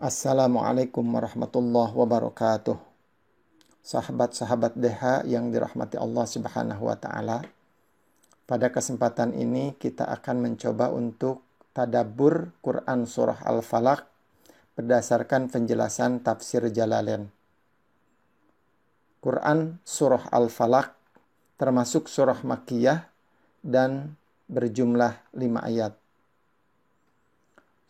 Assalamualaikum warahmatullahi wabarakatuh. Sahabat-sahabat DH yang dirahmati Allah Subhanahu wa taala. Pada kesempatan ini kita akan mencoba untuk tadabbur Quran surah Al-Falaq berdasarkan penjelasan tafsir Jalalain. Quran surah Al-Falaq termasuk surah Makkiyah dan berjumlah 5 ayat.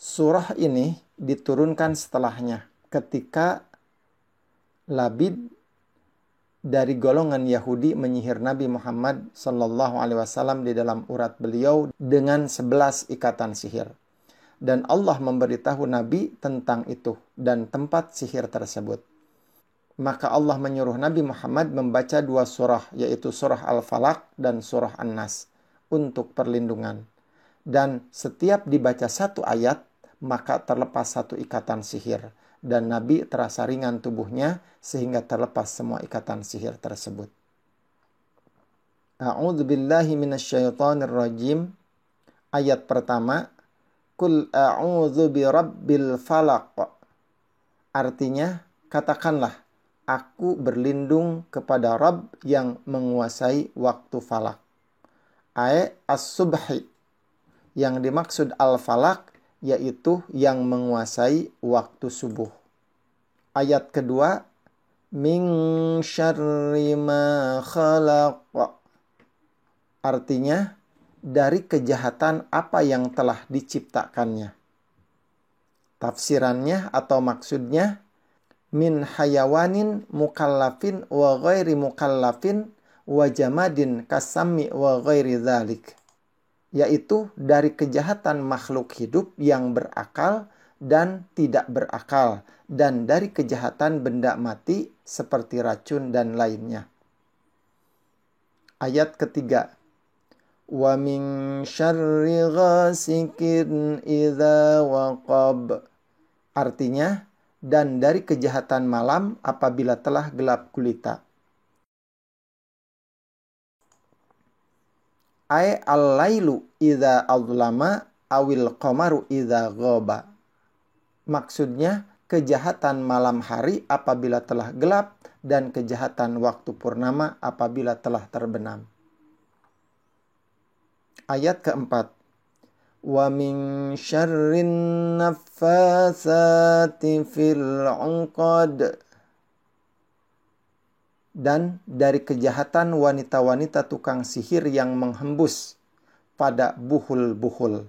Surah ini diturunkan setelahnya ketika Labid dari golongan Yahudi menyihir Nabi Muhammad SAW di dalam urat beliau dengan 11 ikatan sihir. Dan Allah memberitahu Nabi tentang itu dan tempat sihir tersebut. Maka Allah menyuruh Nabi Muhammad membaca 2 surah, yaitu surah Al-Falaq dan surah An-Nas untuk perlindungan. Dan setiap dibaca 1 ayat, maka terlepas 1 ikatan sihir. Dan Nabi terasa ringan tubuhnya sehingga terlepas semua ikatan sihir tersebut. A'udzu billahi minasyaitonir rajim. Ayat pertama, Qul a'udzu birabbil falaq. Artinya, katakanlah, aku berlindung kepada Rabb yang menguasai waktu falak. As-subhi. Yang dimaksud al-falaq yaitu yang menguasai waktu subuh. Ayat kedua, min syarri ma khalaq. Artinya, dari kejahatan apa yang telah diciptakannya. Tafsirannya atau maksudnya, min hayawanin mukallafin wa ghairi mukallafin wa jamadin kasami wa ghairi dzalik. Yaitu dari kejahatan makhluk hidup yang berakal dan tidak berakal, dan dari kejahatan benda mati seperti racun dan lainnya. Ayat ketiga, wa min syarri ghasikin idza waqab. Artinya, dan dari kejahatan malam apabila telah gelap gulita. Al-lailu idza azlama awil qamaru idza ghaba. Maksudnya, kejahatan malam hari apabila telah gelap dan kejahatan waktu purnama apabila telah terbenam. Ayat keempat, wa min syarrin naffatsati fil 'uqad. Dan dari kejahatan wanita-wanita tukang sihir yang menghembus pada buhul-buhul.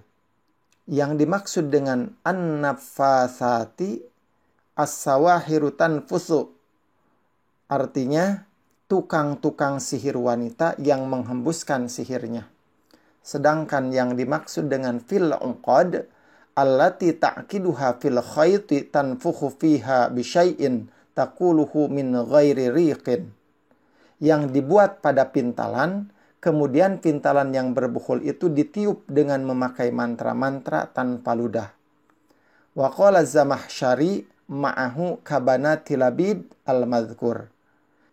Yang dimaksud dengan an-naffatsati as-sawahiru tanfusu. Artinya, tukang-tukang sihir wanita yang menghembuskan sihirnya. Sedangkan yang dimaksud dengan fil uqad allati ta'kiduha fil khayti tanfukhu fiha bisyai'in taquluhu min ghairi riqin. Yang dibuat pada pintalan, kemudian pintalan yang berbuhul itu ditiup dengan memakai mantra-mantra tanpa ludah. Wa qala Zamakhsyari ma'ahu kabanati labid al-madhkur.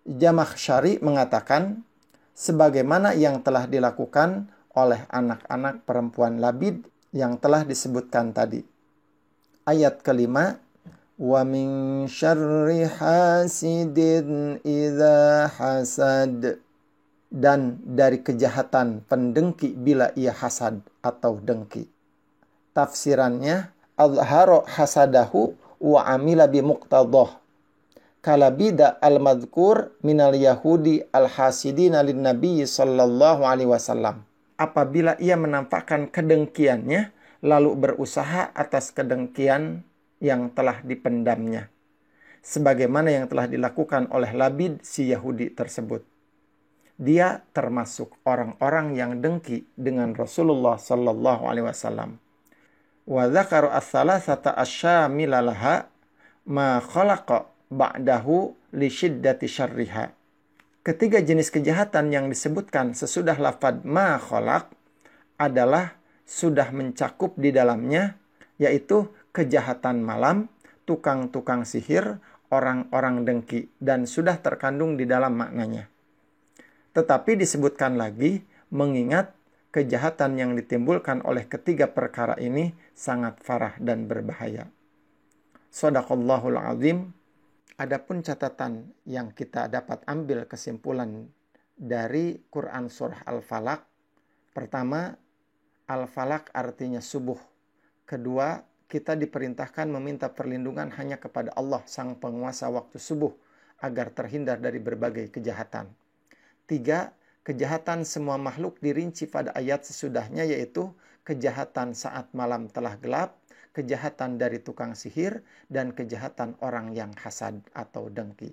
Zamakhsyari mengatakan, sebagaimana yang telah dilakukan oleh anak-anak perempuan Labid yang telah disebutkan tadi. Ayat kelima, wa min syarri hasidin idza hasad. Dan dari kejahatan pendengki bila ia hasad atau dengki. Tafsirannya, azhara hasadahu wa amila bi muqtadah. Kalabida al-madhkur minal yahudi al-hasidina lin nabi sallallahu alaihi wasallam. Apabila ia menampakkan kedengkiannya lalu berusaha atas kedengkian yang telah dipendamnya, sebagaimana yang telah dilakukan oleh Labid si Yahudi tersebut. Dia termasuk orang-orang yang dengki dengan Rasulullah sallallahu alaihi wasallam. Wa dzakara ats-tsalatsata asyamila laha ma khalaqa ba'dahu li syiddati syarriha. Ketiga jenis kejahatan yang disebutkan sesudah lafaz ma khalaq adalah sudah mencakup di dalamnya, yaitu kejahatan malam, tukang-tukang sihir, orang-orang dengki, dan sudah terkandung di dalam maknanya. Tetapi disebutkan lagi, mengingat kejahatan yang ditimbulkan oleh ketiga perkara ini sangat parah dan berbahaya. Shadaqallahul azim. Adapun catatan yang kita dapat ambil kesimpulan dari Quran surah Al-Falaq. Pertama, Al-Falaq artinya subuh. Kedua, kita diperintahkan meminta perlindungan hanya kepada Allah, sang penguasa waktu subuh, agar terhindar dari berbagai kejahatan. 3. Kejahatan semua makhluk dirinci pada ayat sesudahnya, yaitu kejahatan saat malam telah gelap, kejahatan dari tukang sihir, dan kejahatan orang yang hasad atau dengki.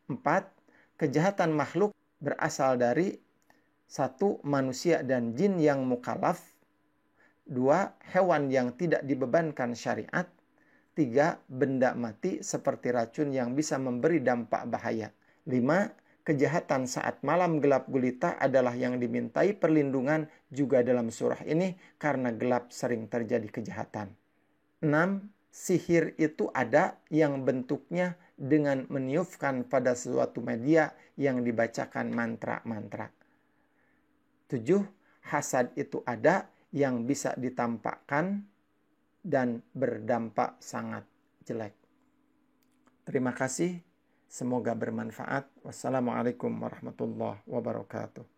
4. Kejahatan makhluk berasal dari 1. Manusia dan jin yang mukallaf. 2. Hewan yang tidak dibebankan syariat. 3. Benda mati seperti racun yang bisa memberi dampak bahaya. 5. Kejahatan saat malam gelap gulita adalah yang dimintai perlindungan juga dalam surah ini karena gelap sering terjadi kejahatan. 6. Sihir itu ada yang bentuknya dengan meniupkan pada suatu media yang dibacakan mantra-mantra. 7. Hasad itu ada yang bisa ditampakkan dan berdampak sangat jelek. Terima kasih. Semoga bermanfaat. Wassalamualaikum warahmatullahi wabarakatuh.